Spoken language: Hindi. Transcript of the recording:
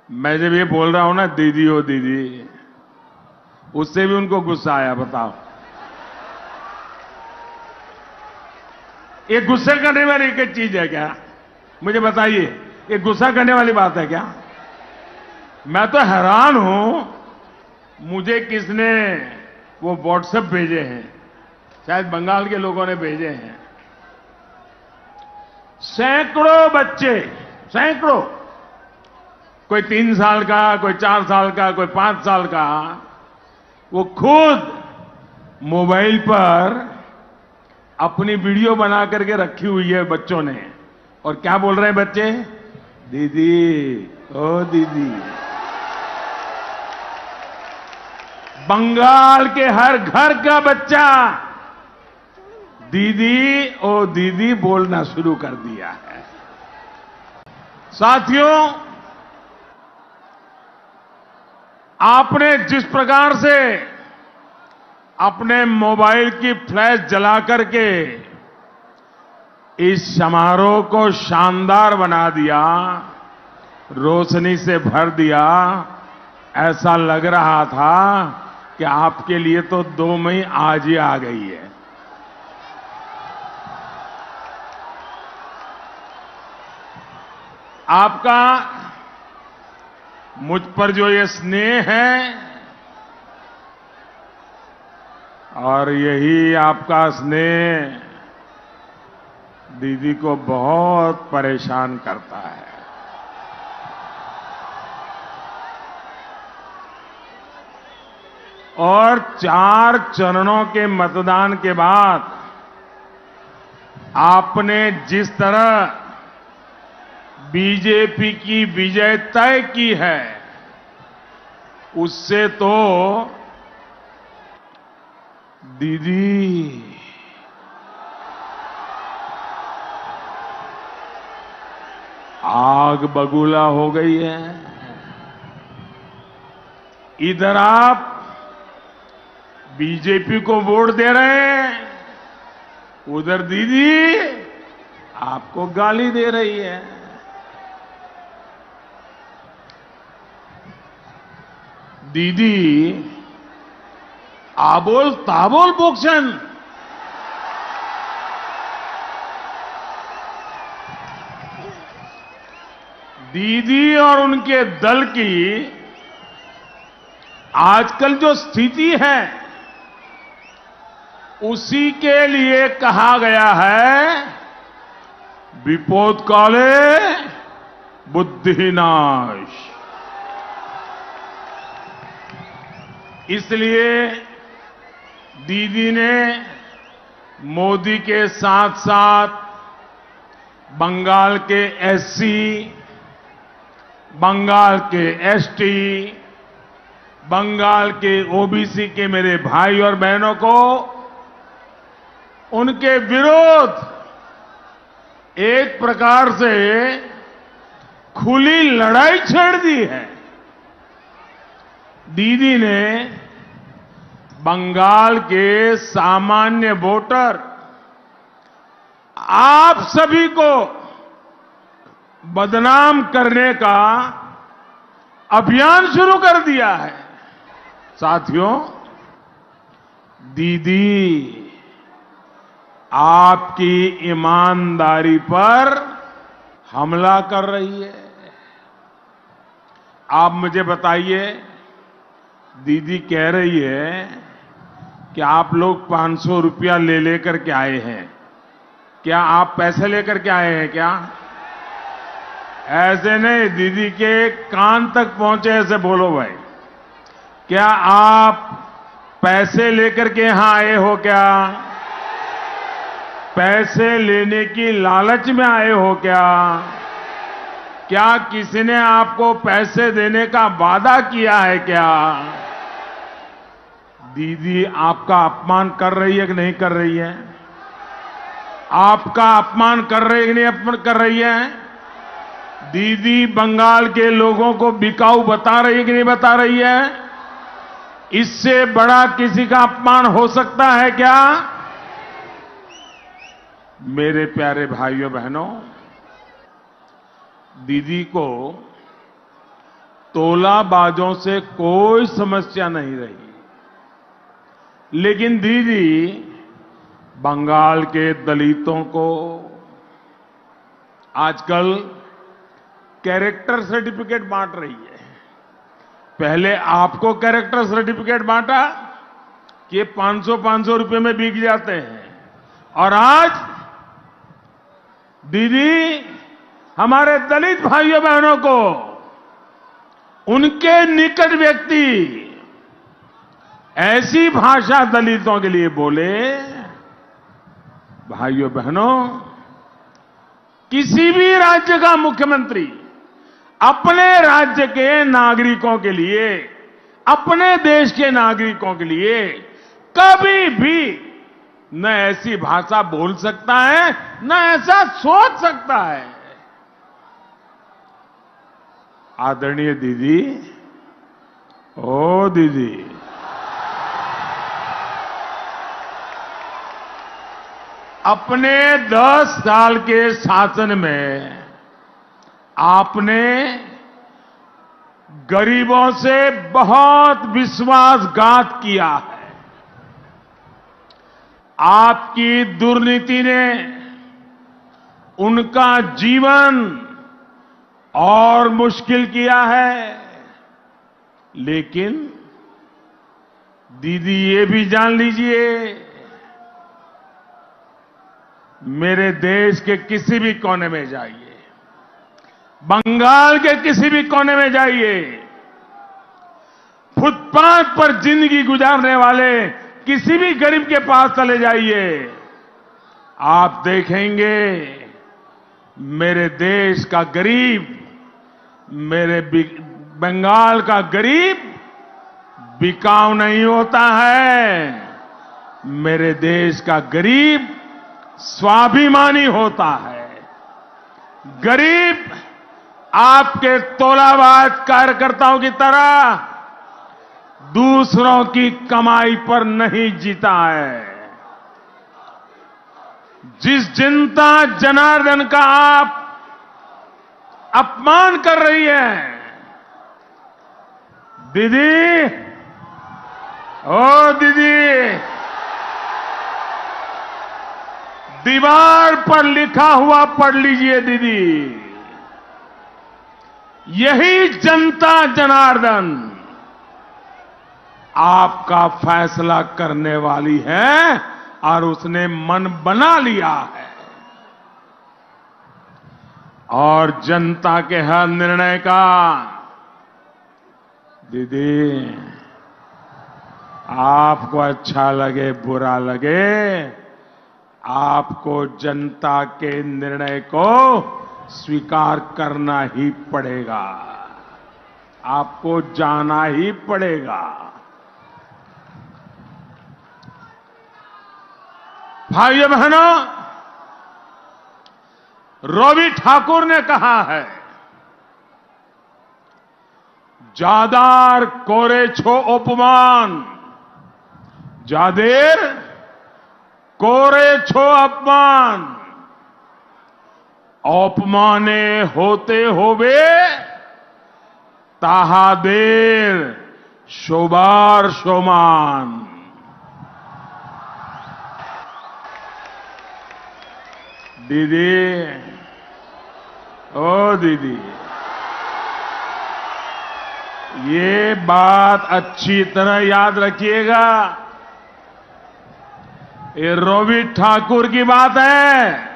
मैं जब ये बोल रहा हूं ना दीदी ओ दीदी, उससे भी उनको गुस्सा आया। बताओ, ये गुस्सा करने वाली एक चीज है क्या? मुझे बताइए, ये गुस्सा करने वाली बात है क्या? मैं तो हैरान हूं, मुझे किसने वो व्हाट्सएप भेजे हैं, शायद बंगाल के लोगों ने भेजे हैं। सैकड़ों बच्चे, सैकड़ों, कोई 3 साल का, कोई 4 साल का, कोई 5 साल का, वो खुद मोबाइल पर अपनी वीडियो बना करके रखी हुई है बच्चों ने। और क्या बोल रहे हैं बच्चे? दीदी ओ दीदी। बंगाल के हर घर का बच्चा दीदी ओ दीदी बोलना शुरू कर दिया है। साथियों, आपने जिस प्रकार से अपने मोबाइल की फ्लैश जला करके इस समारोह को शानदार बना दिया, रोशनी से भर दिया, ऐसा लग रहा था कि आपके लिए तो 2 मई आज ही आ गई है। आपका मुझ पर जो ये स्नेह है, और यही आपका स्नेह दीदी को बहुत परेशान करता है। और 4 चरणों के मतदान के बाद आपने जिस तरह बीजेपी की विजय तय की है, उससे तो दीदी आग बबूला हो गई है। इधर आप बीजेपी को वोट दे रहे हैं, उधर दीदी आपको गाली दे रही है। दीदी आबोल ताबोल बोक्सन, दीदी और उनके दल की आजकल जो स्थिति है, उसी के लिए कहा गया है विपोद काले बुद्धिनाश। इसलिए दीदी ने मोदी के साथ साथ बंगाल के एससी, बंगाल के एसटी, बंगाल के ओबीसी के मेरे भाई और बहनों को उनके विरोध एक प्रकार से खुली लड़ाई छेड़ दी है। दीदी ने बंगाल के सामान्य वोटर, आप सभी को बदनाम करने का अभियान शुरू कर दिया है। साथियों, दीदी आपकी ईमानदारी पर हमला कर रही है। आप मुझे बताइए, दीदी कह रही है कि आप लोग 500 रुपया ले लेकर के आए हैं। क्या आप पैसे लेकर के आए हैं क्या? ऐसे नहीं, दीदी के कान तक पहुंचे ऐसे बोलो भाई। क्या आप पैसे लेकर के यहां आए हो क्या? पैसे लेने की लालच में आए हो क्या? क्या किसी ने आपको पैसे देने का वादा किया है क्या? दीदी आपका अपमान कर रही है कि नहीं कर रही है? आपका अपमान कर रही है कि नहीं अपमान कर रही है? दीदी बंगाल के लोगों को बिकाऊ बता रही है कि नहीं बता रही है? इससे बड़ा किसी का अपमान हो सकता है क्या? मेरे प्यारे भाइयों बहनों, दीदी को तोलाबाजों से कोई समस्या नहीं रही। लेकिन दीदी बंगाल के दलितों को आजकल कैरेक्टर सर्टिफिकेट बांट रही है। पहले आपको कैरेक्टर सर्टिफिकेट बांटा कि ये 500-500 रुपए में बिक जाते हैं, और आज दीदी हमारे दलित भाइयों बहनों को उनके निकट व्यक्ति ऐसी भाषा दलितों के लिए बोले, भाइयों बहनों, किसी भी राज्य का मुख्यमंत्री अपने राज्य के नागरिकों के लिए, अपने देश के नागरिकों के लिए कभी भी न ऐसी भाषा बोल सकता है, न ऐसा सोच सकता है। आदरणीय दीदी, ओ दीदी, अपने 10 साल के शासन में आपने गरीबों से बहुत विश्वासघात किया है। आपकी दुर्नीति ने उनका जीवन और मुश्किल किया है। लेकिन दीदी ये भी जान लीजिए, मेरे देश के किसी भी कोने में जाइए, बंगाल के किसी भी कोने में जाइए, फुटपाथ पर जिंदगी गुजारने वाले किसी भी गरीब के पास चले जाइए, आप देखेंगे मेरे देश का गरीब, मेरे बंगाल का गरीब बिकाऊ नहीं होता है। मेरे देश का गरीब स्वाभिमानी होता है। गरीब आपके तोलाबाज कार्यकर्ताओं की तरह दूसरों की कमाई पर नहीं जीता है। जिस जनता जनार्दन का आप अपमान कर रही है, दीदी, ओ दीदी, दीवार पर लिखा हुआ पढ़ लीजिए दीदी, यही जनता जनार्दन आपका फैसला करने वाली है और उसने मन बना लिया है। और जनता के हर निर्णय का दीदी, आपको अच्छा लगे बुरा लगे, आपको जनता के निर्णय को स्वीकार करना ही पड़ेगा, आपको जाना ही पड़ेगा। भाइयों बहनों, रवि ठाकुर ने कहा है, जादार कोरे छो अपमान, जादेर कोरे छो अपमान, अपमाने होते होवे ताहादेर शोभार शोमान। दीदी, ओ दीदी, ये बात अच्छी तरह याद रखिएगा। ये रवि ठाकुर की बात है।